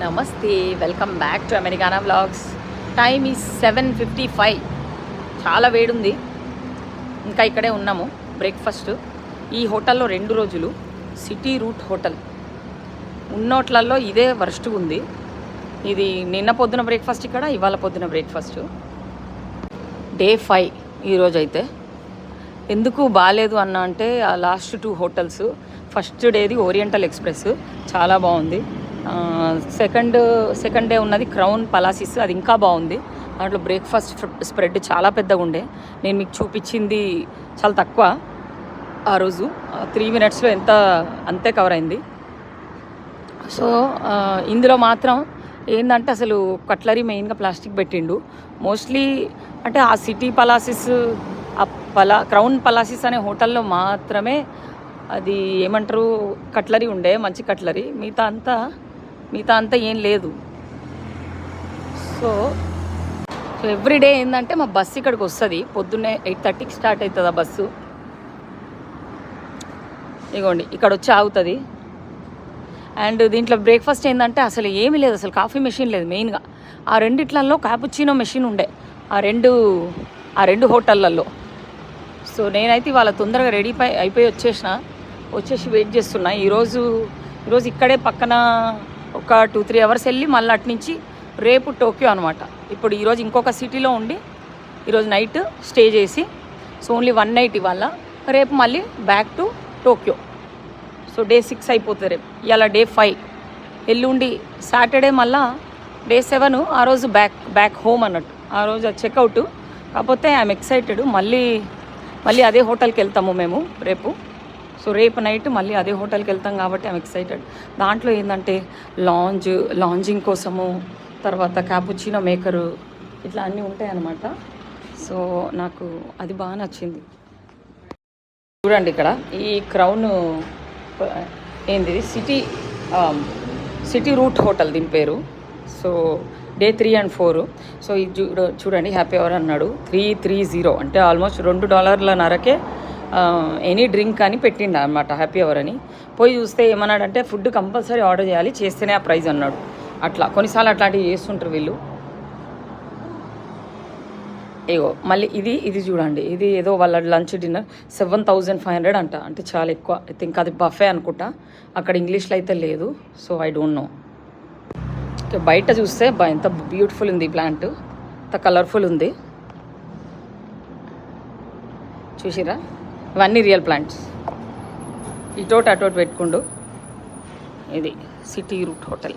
నమస్తే, welcome back to Americana vlogs. Time is 7:55. చాలా వేడుంది. ఇంకా ఇక్కడే ఉన్నాము. బ్రేక్ఫాస్ట్ ఈ హోటల్లో 2 రోజులు సిటీ రూట్ హోటల్. ఉన్నోట్లలో ఇదే వర్స్ట్గా ఉంది. ఇది నిన్న పొద్దున బ్రేక్ఫాస్ట్ ఇక్కడ, ఇవాళ పొద్దున బ్రేక్ఫాస్ట్. డే 5 ఈరోజైతే. ఎందుకు బాగాలేదు అన్న అంటే ఆ లాస్ట్ 2 హోటల్స్. ఫస్ట్ డేది ఓరియంటల్ ఎక్స్ప్రెస్ చాలా బాగుంది. సెకండ్ డే ఉన్నది క్రౌన్ పలాసిస్, అది ఇంకా బాగుంది. దాంట్లో బ్రేక్ఫాస్ట్ స్ప్రెడ్ చాలా పెద్దగా ఉండే. నేను మీకు చూపించింది చాలా తక్కువ ఆ రోజు. 3 minutesలో అంతే కవర్ అయింది. సో ఇందులో మాత్రం ఏంటంటే అసలు కట్లరీ మెయిన్గా ప్లాస్టిక్ పెట్టిండు. మోస్ట్లీ అంటే ఆ సిటీ పలాసిస్, ఆ క్రౌన్ పలాసిస్ అనే హోటల్లో మాత్రమే అది ఏమంటారు కట్లరీ ఉండే, మంచి కట్లరీ. మిగతా అంతా ఏం లేదు. సో ఎవ్రీడే ఏంటంటే మా బస్సు ఇక్కడికి వస్తుంది. పొద్దున్నే 8:30కి స్టార్ట్ అవుతుంది ఆ బస్సు. ఇగోండి ఇక్కడ వచ్చి ఆగుతుంది. అండ్ దీంట్లో బ్రేక్ఫాస్ట్ ఏంటంటే అసలు ఏమీ లేదు, అసలు కాఫీ మెషిన్ లేదు. మెయిన్గా ఆ రెండిట్లలో క్యాపుచినో మెషిన్ ఉండే ఆ రెండు హోటళ్ళల్లో. సో నేనైతే ఇవాళ తొందరగా రెడీ అయిపోయి వచ్చేసి వెయిట్ చేస్తున్నా. ఈరోజు ఇక్కడే పక్కన ఒక 2-3 hours వెళ్ళి మళ్ళీ అట్నుంచి రేపు టోక్యో అనమాట. ఇప్పుడు ఈరోజు ఇంకొక సిటీలో ఉండి ఈరోజు నైట్ స్టే చేసి, సో ఓన్లీ 1 night ఇవాళ. రేపు మళ్ళీ back to Tokyo. So day 6 అయిపోతుంది రేపు. ఇవాళ డే 5. ఎల్లుండి సాటర్డే మళ్ళా డే 7. ఆ రోజు బ్యాక్ హోమ్ అన్నట్టు. ఆ రోజు చెక్అవుట్. కాకపోతే ఐఎమ్ ఎక్సైటెడ్. మళ్ళీ అదే హోటల్కి వెళ్తాము మేము రేపు. సో రేపు నైట్ మళ్ళీ అదే హోటల్కి వెళ్తాం కాబట్టి ఐఎమ్ ఎక్సైటెడ్. దాంట్లో ఏంటంటే లాంజింగ్ కోసము, తర్వాత క్యాపుచినో మేకరు, ఇట్లా అన్నీ ఉంటాయి అన్నమాట. సో నాకు అది బాగా నచ్చింది. చూడండి ఇక్కడ ఈ క్రౌన్ ఏంది సిటీ రూట్ హోటల్ దీని పేరు. So day 3 and 4. సో ఇది చూడండి హ్యాపీ అవర్ అన్నాడు. 330 అంటే ఆల్మోస్ట్ $2.5కే ఎనీ డ్రింక్ అని పెట్టిండ అనమాట హ్యాపీ అవర్ అని. పోయి చూస్తే ఏమన్నాడంటే ఫుడ్ కంపల్సరీ ఆర్డర్ చేయాలి, చేస్తేనే ఆ ప్రైజ్ అన్నాడు. అట్లా కొన్నిసార్లు అట్లాంటివి చేస్తుంటారు వీళ్ళు. ఏగో మళ్ళీ ఇది చూడండి. ఇది ఏదో వాళ్ళ లంచ్ డిన్నర్ 7,500 అంట. అంటే చాలా ఎక్కువ. ఐ థింక్ అది బఫే అనుకుంటా. అక్కడ ఇంగ్లీష్లో అయితే లేదు. So I don't know. బయట చూస్తే ఎంత బ్యూటిఫుల్ ఉంది ప్లాంట్, ఎంత కలర్ఫుల్ ఉంది. చూసిరా, ఇవన్నీ రియల్ ప్లాంట్స్. ఇటోటి అటోటి పెట్టుకుండు. ఇది సిటీ రూట్ హోటల్.